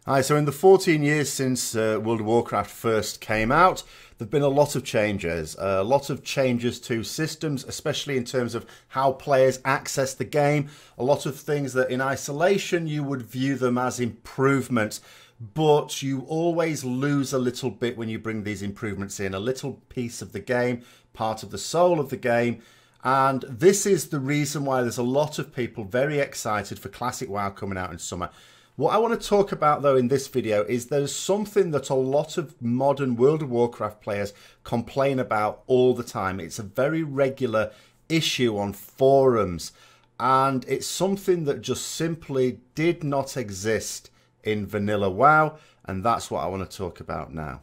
Hi, so in the 14 years since World of Warcraft first came out, there have been a lot of changes. A lot of changes to systems, especially in terms of how players access the game. A lot of things that in isolation you would view them as improvements, but you always lose a little bit when you bring these improvements in. A little piece of the game, part of the soul of the game. And this is the reason why there's a lot of people very excited for Classic WoW coming out in summer. What I want to talk about though in this video is there's something that a lot of modern World of Warcraft players complain about all the time. It's a very regular issue on forums, and it's something that just simply did not exist in Vanilla WoW, and that's what I want to talk about now.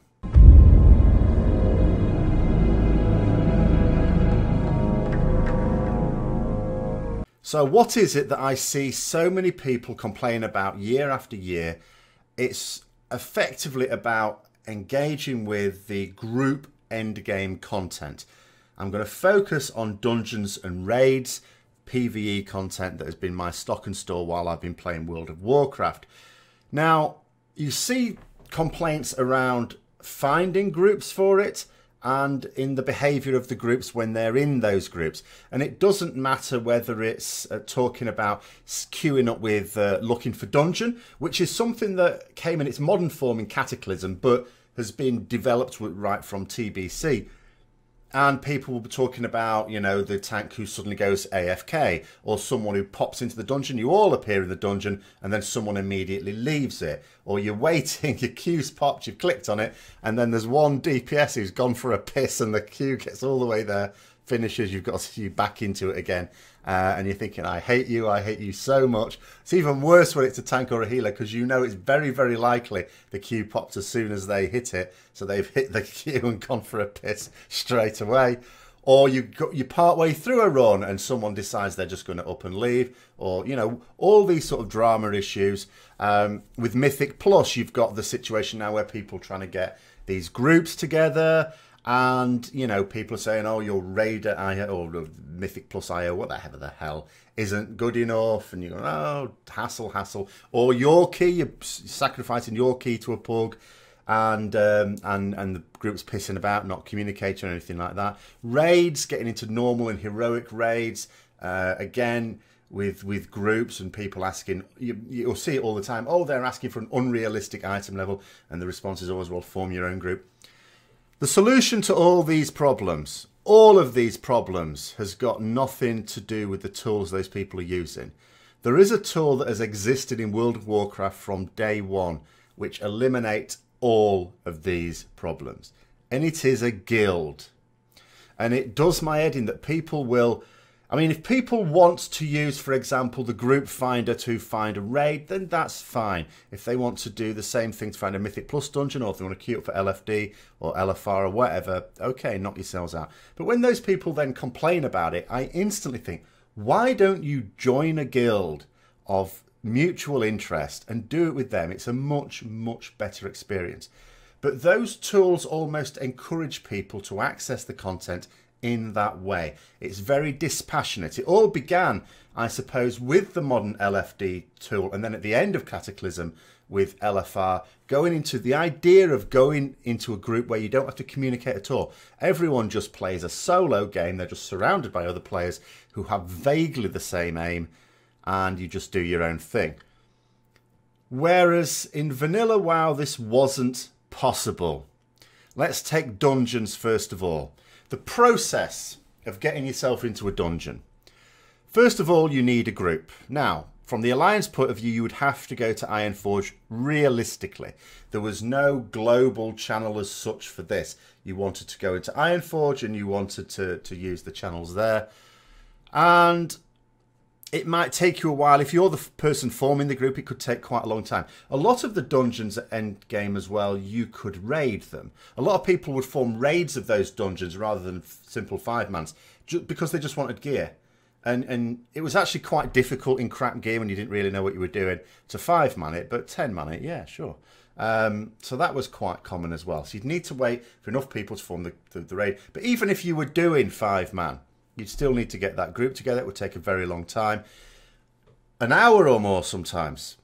So what is it that I see so many people complain about year after year? It's effectively about engaging with the group endgame content. I'm going to focus on dungeons and raids, PvE content that has been my stock and store while I've been playing World of Warcraft. Now, you see complaints around finding groups for it, and in the behaviour of the groups when they're in those groups. And it doesn't matter whether it's talking about queuing up with looking for dungeon, which is something that came in its modern form in Cataclysm, but has been developed right from TBC. And people will be talking about, you know, the tank who suddenly goes AFK, or someone who pops into the dungeon. You all appear in the dungeon, and then someone immediately leaves it. Or you're waiting, your queue's popped, you've clicked on it, and then there's one DPS who's gone for a piss, and the queue gets all the way there, finishes, you've got to back into it again. And you're thinking, I hate you so much. It's even worse when it's a tank or a healer, because you know it's very, very likely the queue pops as soon as they hit it. So they've hit the queue and gone for a piss straight away. Or you're part way through a run and someone decides they're just going to up and leave. Or, you know, all these sort of drama issues. With Mythic Plus, you've got the situation now where people are trying to get these groups together. And, you know, people are saying, oh, your Raider IO or Mythic Plus IO, whatever the hell, isn't good enough. And you go, oh, hassle. Or your key, you're sacrificing your key to a pug, and the group's pissing about, not communicating or anything like that. Raids, getting into normal and heroic raids, again, with groups and people asking, you'll see it all the time, oh, they're asking for an unrealistic item level. And the response is always, well, form your own group. The solution to all these problems, all of these problems, has got nothing to do with the tools those people are using. There is a tool that has existed in World of Warcraft from day one, which eliminates all of these problems. And it is a guild. And it does my head in that people will... I mean, if people want to use, for example, the group finder to find a raid, then that's fine. If they want to do the same thing to find a Mythic Plus dungeon, or if they want to queue up for LFD or LFR or whatever, okay, knock yourselves out. But when those people then complain about it, I instantly think, why don't you join a guild of mutual interest and do it with them? It's a much, much better experience. But those tools almost encourage people to access the content in that way. It's very dispassionate. It all began, I suppose, with the modern LFD tool, and then at the end of Cataclysm with LFR, going into the idea of going into a group where you don't have to communicate at all. Everyone just plays a solo game. They're just surrounded by other players who have vaguely the same aim, and you just do your own thing. Whereas in Vanilla WoW, this wasn't possible. Let's take dungeons first of all. The process of getting yourself into a dungeon. First of all, you need a group. Now, from the Alliance point of view, you would have to go to Ironforge realistically. There was no global channel as such for this. You wanted to go into Ironforge and you wanted to use the channels there. And it might take you a while. If you're the person forming the group, it could take quite a long time. A lot of the dungeons at endgame as well, you could raid them. A lot of people would form raids of those dungeons rather than simple 5-mans because they just wanted gear. And it was actually quite difficult in crap gear when you didn't really know what you were doing to 5-man it, but 10-man it, yeah, sure. So that was quite common as well. So you'd need to wait for enough people to form the raid. But even if you were doing 5-man, you'd still need to get that group together. It would take a very long time. An hour or more sometimes.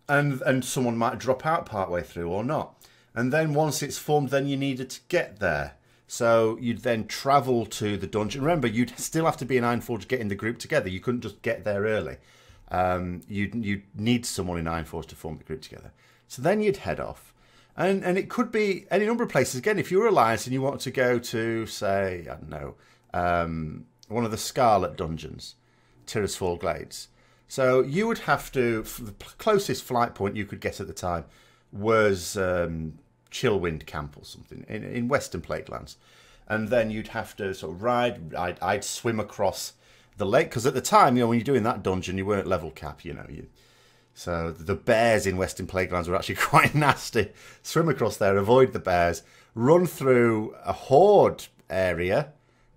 and someone might drop out partway through or not. And then once it's formed, then you needed to get there. So you'd then travel to the dungeon. Remember, you'd still have to be in Ironforge getting the group together. You couldn't just get there early. You'd need someone in Ironforge to form the group together. So then you'd head off. And it could be any number of places. Again, if you were Alliance and you wanted to go to, say, I don't know, one of the Scarlet dungeons, Tirisfal Glades. So you would have to, the closest flight point you could get at the time was Chillwind Camp or something in Western Plaguelands. And then you'd have to sort of ride, I'd swim across the lake. Because at the time, you know, when you're doing that dungeon, you weren't level cap, you know. So the bears in Western Plaguelands were actually quite nasty. Swim across there, avoid the bears, run through a horde area,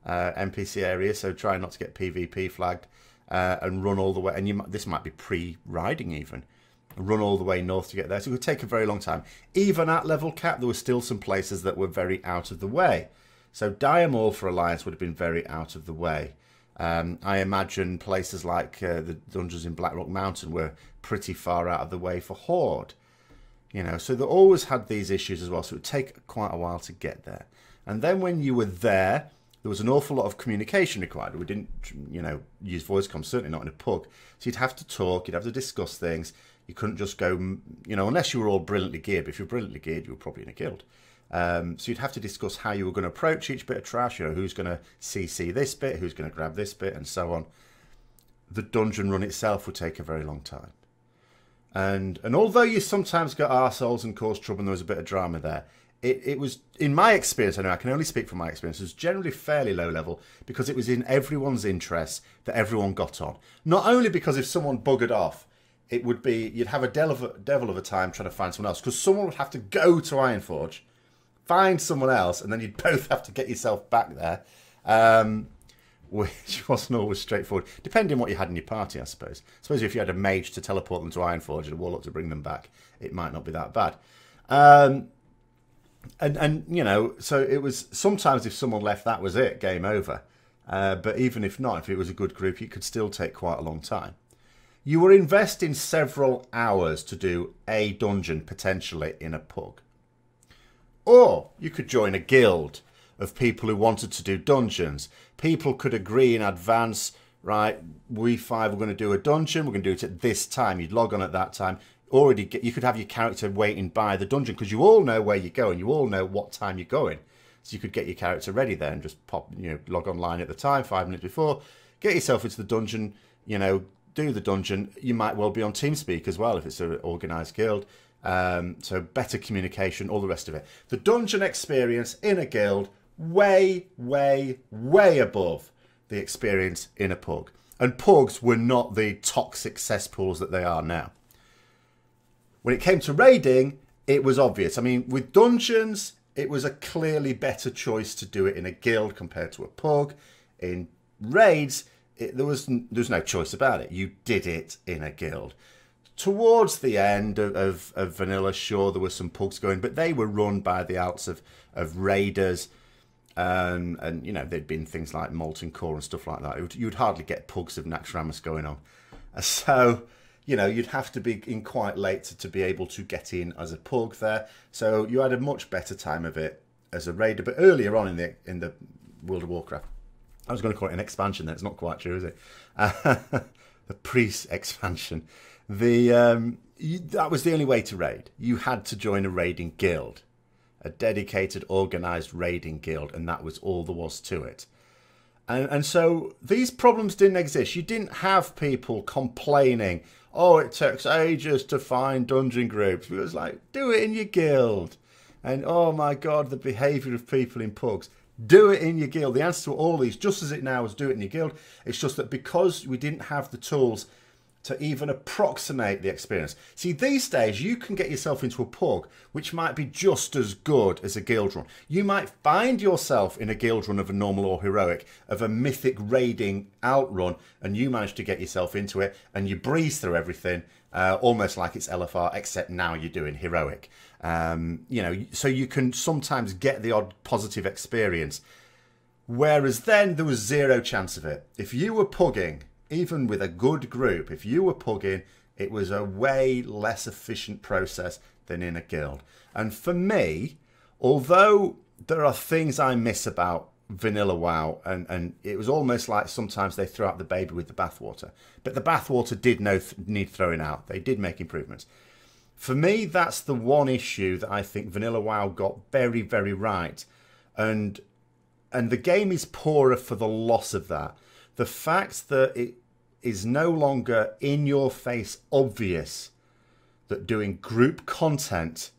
NPC area, so try not to get PvP flagged. And run all the way, and this might be pre-riding even, run all the way north to get there. So it would take a very long time. Even at level cap, there were still some places that were very out of the way. So Diamol for Alliance would have been very out of the way. I imagine places like the dungeons in Blackrock Mountain were pretty far out of the way for Horde. You know, so they always had these issues as well, so it would take quite a while to get there. And then when you were there was an awful lot of communication required. We didn't, you know, use voice comms, certainly not in a pug. So you'd have to talk, you'd have to discuss things. You couldn't just go, you know, unless you were all brilliantly geared. But if you're brilliantly geared, you were probably in a guild. So you'd have to discuss how you were going to approach each bit of trash, you know, who's going to CC this bit, who's going to grab this bit, and so on. The dungeon run itself would take a very long time. And although you sometimes got arseholes and caused trouble and there was a bit of drama there, it was, in my experience, I know I can only speak from my experience, it was generally fairly low level because it was in everyone's interest that everyone got on. Not only because if someone buggered off, it would be, you'd have a devil of a time trying to find someone else because someone would have to go to Ironforge, find someone else, and then you'd both have to get yourself back there, which wasn't always straightforward, depending on what you had in your party, I suppose. I suppose if you had a mage to teleport them to Ironforge and a warlock to bring them back, it might not be that bad. And you know, so it was, sometimes if someone left, that was it, game over. But even if not, if it was a good group, it could still take quite a long time. You were investing several hours to do a dungeon, potentially, in a pug. Or you could join a guild of people who wanted to do dungeons. People could agree in advance, right, we five are going to do a dungeon, we're going to do it at this time. You'd log on at that time. You could have your character waiting by the dungeon because you all know where you're going. You all know what time you're going. So you could get your character ready there and just pop, you know, log online at the time, 5 minutes before, get yourself into the dungeon, you know, do the dungeon. You might well be on TeamSpeak as well if it's an organised guild. So better communication, all the rest of it. The dungeon experience in a guild, way, way, way above the experience in a pug. And pugs were not the toxic cesspools that they are now. When it came to raiding, it was obvious. I mean, with dungeons, it was a clearly better choice to do it in a guild compared to a pug. In raids, there was no choice about it. You did it in a guild. Towards the end of Vanilla, sure, there were some pugs going, but they were run by the outs of raiders. And, you know, there'd been things like Molten Core and stuff like that. You'd hardly get pugs of Naxxramas going on. So, you know, you'd have to be in quite late to be able to get in as a pug there. So you had a much better time of it as a raider. But earlier on in the World of Warcraft, I was going to call it an expansion then. It's not quite true, is it? The priest expansion. That was the only way to raid. You had to join a raiding guild. A dedicated, organised raiding guild. And that was all there was to it. And so these problems didn't exist. You didn't have people complaining, oh, it takes ages to find dungeon groups. It was like, do it in your guild. And, oh, my God, the behaviour of people in pugs. Do it in your guild. The answer to all these, just as it now is, do it in your guild. It's just that because we didn't have the tools to even approximate the experience. See, these days, you can get yourself into a pug, which might be just as good as a guild run. You might find yourself in a guild run of a normal or heroic, of a mythic raiding outrun, and you manage to get yourself into it, and you breeze through everything, almost like it's LFR, except now you're doing heroic. You know, so you can sometimes get the odd positive experience. Whereas then, there was zero chance of it. If you were pugging, even with a good group, if you were pugging It was a way less efficient process than in a guild. And for me, although there are things I miss about Vanilla WoW, and it was almost like sometimes they throw out the baby with the bathwater. But the bathwater did need throwing out. They did make improvements. For me, that's the one issue that I think Vanilla WoW got very, very right. And the game is poorer for the loss of that. The fact that it is no longer in your face obvious that doing group content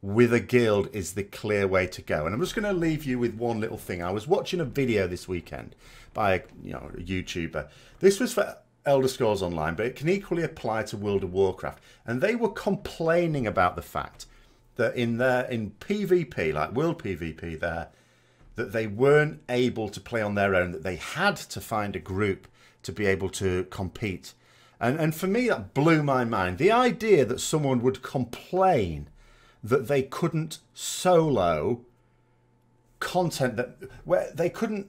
with a guild is the clear way to go. And I'm just going to leave you with one little thing. I was watching a video this weekend by a YouTuber. This was for Elder Scrolls Online, but it can equally apply to World of Warcraft. And they were complaining about the fact that in PvP, like World PvP there, that they weren't able to play on their own, that they had to find a group to be able to compete. And for me, that blew my mind. The idea that someone would complain that they couldn't solo content, where they couldn't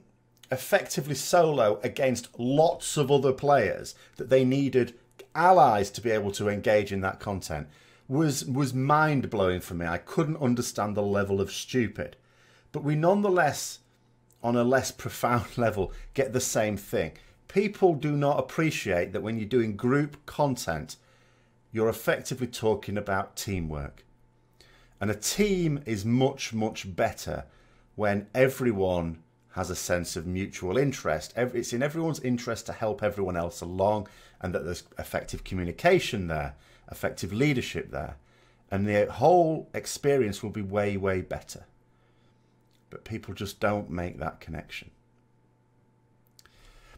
effectively solo against lots of other players, that they needed allies to be able to engage in that content, was mind-blowing for me. I couldn't understand the level of stupid. But we nonetheless, on a less profound level, get the same thing. People do not appreciate that when you're doing group content, you're effectively talking about teamwork. And a team is much, much better when everyone has a sense of mutual interest. It's in everyone's interest to help everyone else along, and that there's effective communication there, effective leadership there. And the whole experience will be way, way better. But people just don't make that connection.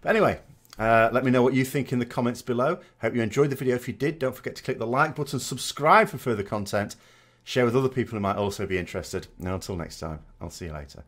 But anyway, let me know what you think in the comments below. Hope you enjoyed the video. If you did, don't forget to click the like button, subscribe for further content, share with other people who might also be interested. Now, until next time, I'll see you later.